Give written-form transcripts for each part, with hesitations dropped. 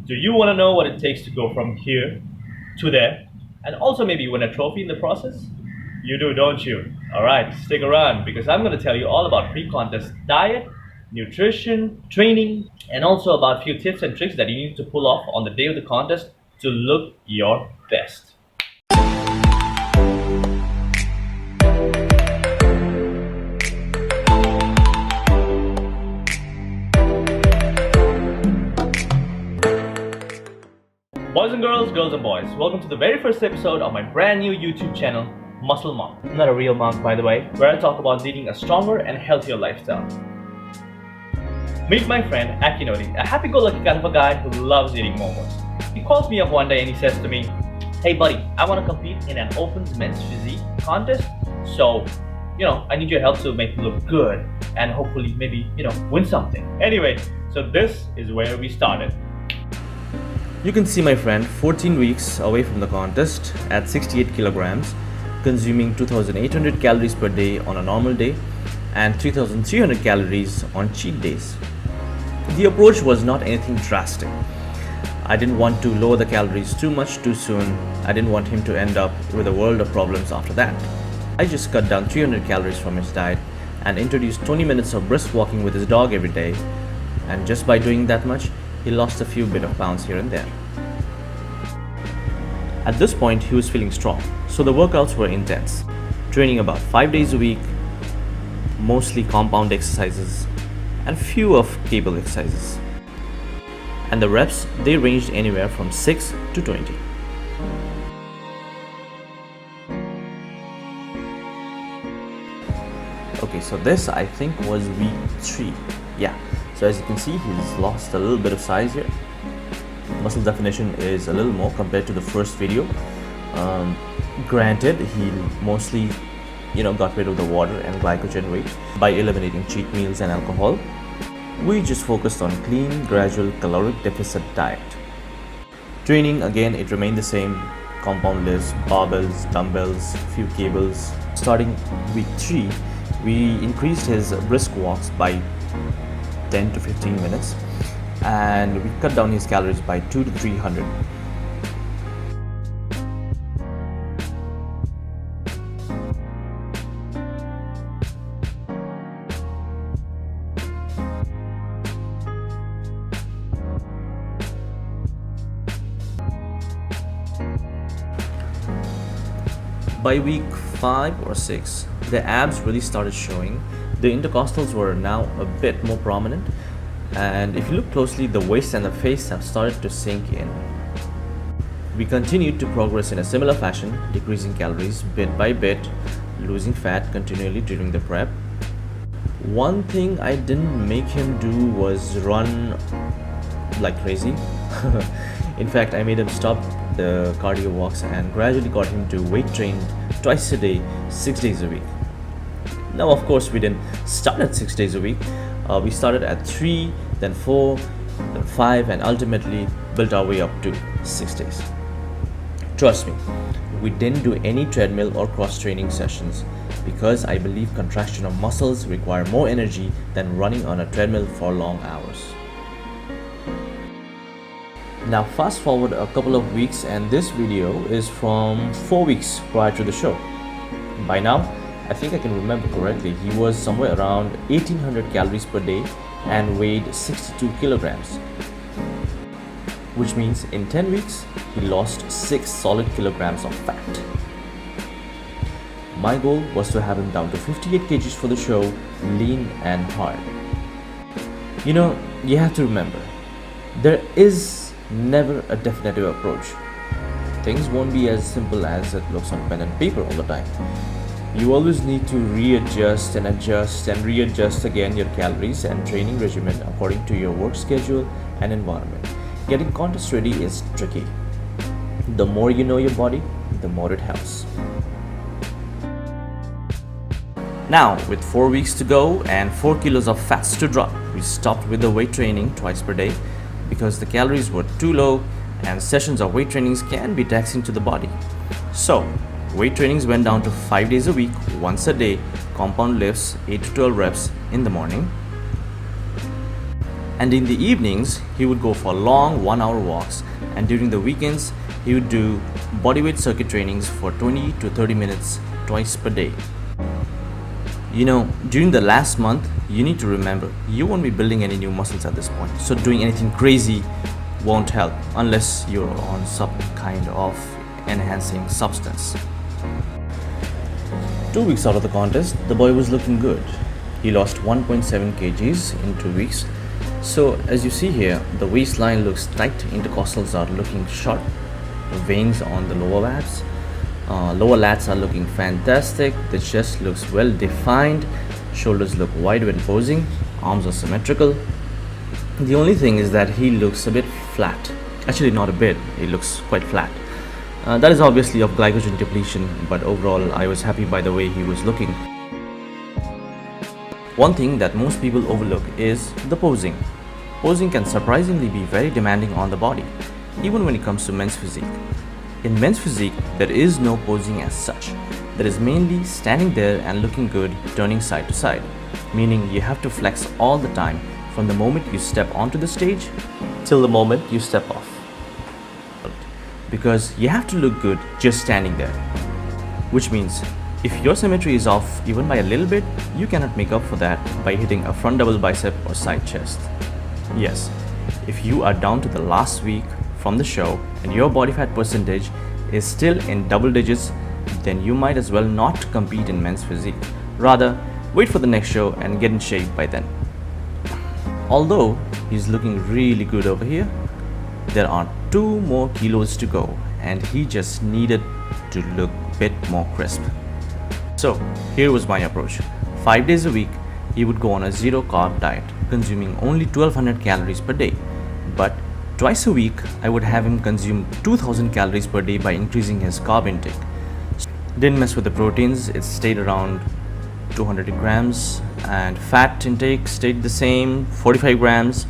Do you want to know what it takes to go from here to there and also maybe win a trophy in the process? You do, don't you? Alright, stick around because I'm going to tell you all about pre-contest diet, nutrition, training, and also about a few tips and tricks that you need to pull off on the day of the contest to look your best. Boys and girls and boys, welcome to the very first episode of my brand new YouTube channel, Muscle Monk. Not a real monk, by the way, where I talk about leading a stronger and healthier lifestyle. Meet my friend Akinori, a happy-go-lucky kind of a guy who loves eating momos. He calls me up one day and he says to me, "Hey buddy, I want to compete in an open men's physique contest, so I need your help to make me look good and hopefully maybe win something." Anyway, so this is where we started. You can see my friend 14 weeks away from the contest at 68 kilograms, consuming 2,800 calories per day on a normal day and 3,300 calories on cheat days. The approach was not anything drastic. I didn't want to lower the calories too much too soon. I didn't want him to end up with a world of problems after that. I just cut down 300 calories from his diet and introduced 20 minutes of brisk walking with his dog every day. And just by doing that much, he lost a few bit of pounds here and there. At this point, he was feeling strong, so the workouts were intense, training about 5 days a week, mostly compound exercises and few of cable exercises. And the reps, they ranged anywhere from 6 to 20. Okay, so this I think was week 3. Yeah, so as you can see, he's lost a little bit of size here. Muscle definition is a little more compared to the first video. Granted, he mostly got rid of the water and glycogen weight by eliminating cheat meals and alcohol. We just focused on clean, gradual caloric deficit diet. Training, again, it remained the same: compound lifts, barbells, dumbbells, few cables. Starting week 3, we increased his brisk walks by 10 to 15 minutes and we cut down his calories by 2 to 300. By week 5 or 6, the abs really started showing. The intercostals were now a bit more prominent, and if you look closely, the waist and the face have started to sink in. We continued to progress in a similar fashion, decreasing calories bit by bit, losing fat continually during the prep. One thing I didn't make him do was run like crazy. In fact, I made him stop the cardio walks and gradually got him to weight train twice a day, 6 days a week. Now, of course, we didn't start at 6 days a week. We started at 3, then 4, then 5, and ultimately built our way up to 6 days. Trust me, we didn't do any treadmill or cross-training sessions because I believe contraction of muscles require more energy than running on a treadmill for long hours. Now fast forward a couple of weeks and this video is from 4 weeks prior to the show. By now, I think I can remember correctly, he was somewhere around 1800 calories per day and weighed 62 kilograms. Which means in 10 weeks, he lost 6 solid kilograms of fat. My goal was to have him down to 58 kgs for the show, lean and hard. You have to remember, there is never a definitive approach. Things won't be as simple as it looks on pen and paper all the time. You always need to readjust and adjust and readjust again your calories and training regimen according to your work schedule and environment. Getting contest ready is tricky. The more you know your body, the more it helps. Now, with 4 weeks to go and 4 kilos of fats to drop, we stopped with the weight training twice per day because the calories were too low and sessions of weight trainings can be taxing to the body. So, weight trainings went down to 5 days a week, once a day, compound lifts, 8 to 12 reps in the morning. And in the evenings, he would go for long 1 hour walks, and during the weekends, he would do bodyweight circuit trainings for 20 to 30 minutes twice per day. During the last month, you need to remember you won't be building any new muscles at this point, so doing anything crazy won't help unless you're on some kind of enhancing substance. 2 weeks out of the contest, the boy was looking good. He lost 1.7 kgs in 2 weeks. So as you see here, the waistline looks tight, intercostals are looking short, veins on the lower abs, lower lats are looking fantastic, the chest looks well defined, shoulders look wide when posing, arms are symmetrical. The only thing is that he looks a bit flat. Actually not a bit, he looks quite flat. That is obviously of glycogen depletion, but overall I was happy by the way he was looking. One thing that most people overlook is the posing. Posing can surprisingly be very demanding on the body, even when it comes to men's physique. In men's physique, there is no posing as such. There is mainly standing there and looking good, turning side to side, meaning you have to flex all the time from the moment you step onto the stage till the moment you step off. Because you have to look good just standing there. Which means, if your symmetry is off even by a little bit, you cannot make up for that by hitting a front double bicep or side chest. Yes, if you are down to the last week from the show and your body fat percentage is still in double digits, then you might as well not compete in men's physique. Rather, wait for the next show and get in shape by then. Although he's looking really good over here, there are 2 more kilos to go and he just needed to look a bit more crisp. So here was my approach. 5 days a week, he would go on a zero carb diet, consuming only 1200 calories per day. But twice a week, I would have him consume 2000 calories per day by increasing his carb intake. Didn't mess with the proteins, it stayed around 200 grams, and fat intake stayed the same, 45 grams.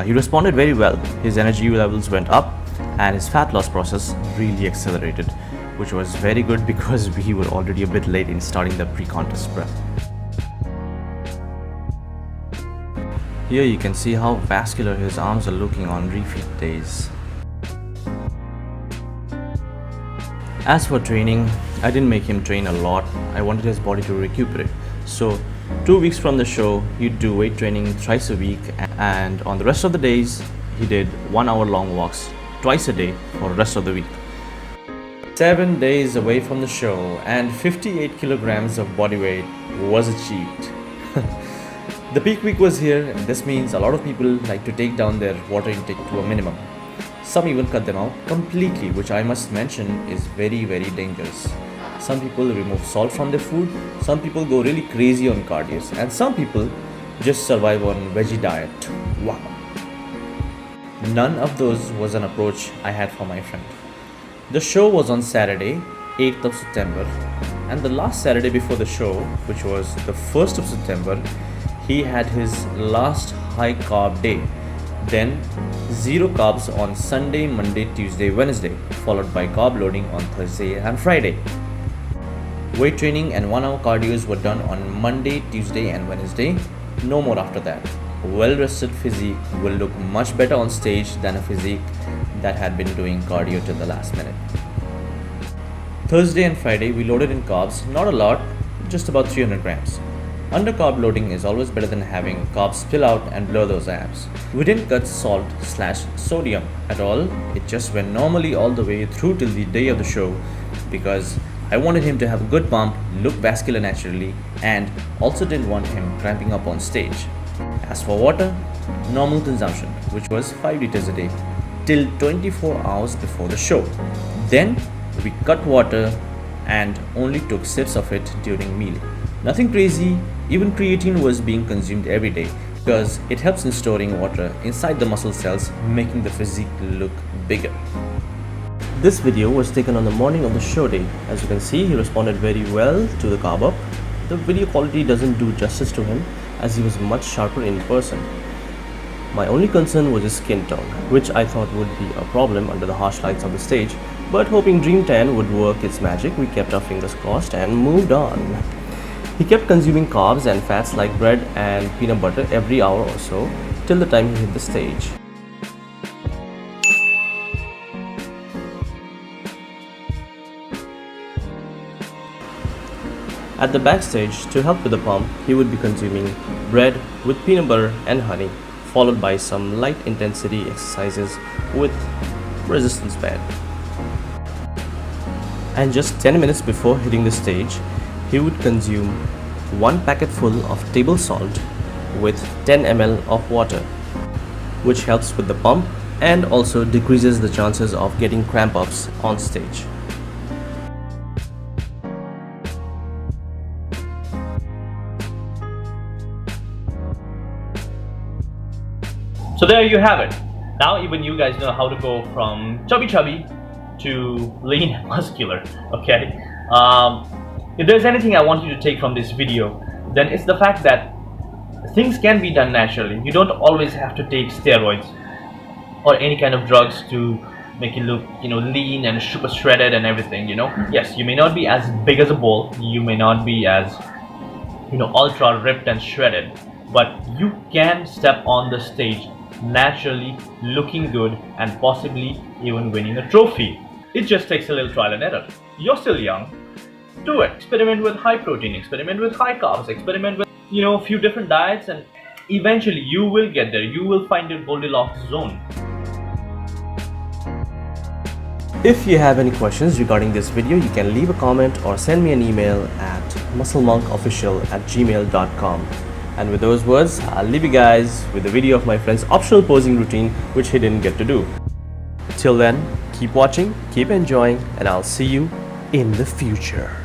He responded very well. His energy levels went up and his fat loss process really accelerated, which was very good because we were already a bit late in starting the pre-contest prep. Here you can see how vascular his arms are looking on refeed days. As for training, I didn't make him train a lot. I wanted his body to recuperate. So 2 weeks from the show, he'd do weight training twice a week, and on the rest of the days, he did 1 hour long walks twice a day for the rest of the week. 7 days away from the show and 58 kilograms of body weight was achieved. The peak week was here, and this means a lot of people like to take down their water intake to a minimum. Some even cut them out completely, which I must mention is very, very dangerous. Some people remove salt from their food, some people go really crazy on cardios, and some people just survive on veggie diet. Wow. None of those was an approach I had for my friend. The show was on Saturday, 8th of September, and the last Saturday before the show, which was the 1st of September, he had his last high carb day. Then zero carbs on Sunday, Monday, Tuesday, Wednesday, followed by carb loading on Thursday and Friday. Weight training and 1 hour cardios were done on Monday, Tuesday and Wednesday. No more after that. Well-rested physique will look much better on stage than a physique that had been doing cardio till the last minute. Thursday and Friday we loaded in carbs, not a lot, just about 300 grams. Under carb loading is always better than having carbs spill out and blur those abs. We didn't cut salt/sodium at all, it just went normally all the way through till the day of the show because I wanted him to have a good pump, look vascular naturally, and also didn't want him cramping up on stage. As for water, normal consumption, which was 5 liters a day, till 24 hours before the show. Then we cut water and only took sips of it during meal. Nothing crazy, even creatine was being consumed every day because it helps in storing water inside the muscle cells, making the physique look bigger. This video was taken on the morning of the show day. As you can see, he responded very well to the carb up. The video quality doesn't do justice to him as he was much sharper in person. My only concern was his skin tone, which I thought would be a problem under the harsh lights of the stage, but hoping Dream Tan would work its magic, we kept our fingers crossed and moved on. He kept consuming carbs and fats like bread and peanut butter every hour or so till the time he hit the stage. At the backstage, to help with the pump, he would be consuming bread with peanut butter and honey, followed by some light intensity exercises with resistance band. And just 10 minutes before hitting the stage, he would consume 1 packet full of table salt with 10 ml of water, which helps with the pump and also decreases the chances of getting cramp ups on stage. So there you have it. Now even you guys know how to go from chubby to lean and muscular. Okay. If there's anything I want you to take from this video, then it's the fact that things can be done naturally. You don't always have to take steroids or any kind of drugs to make you look, lean and super shredded and everything. Yes, you may not be as big as a bull. You may not be as, ultra ripped and shredded, but you can step on the stage naturally, looking good and possibly even winning a trophy. It just takes a little trial and error. You're still young. Do it. Experiment with high protein, experiment with high carbs, experiment with a few different diets, and eventually you will get there. You will find your Goldilocks zone. If you have any questions regarding this video, you can leave a comment or send me an email at musclemonkofficial@gmail.com. And with those words, I'll leave you guys with a video of my friend's optional posing routine, which he didn't get to do. Till then, keep watching, keep enjoying, and I'll see you in the future.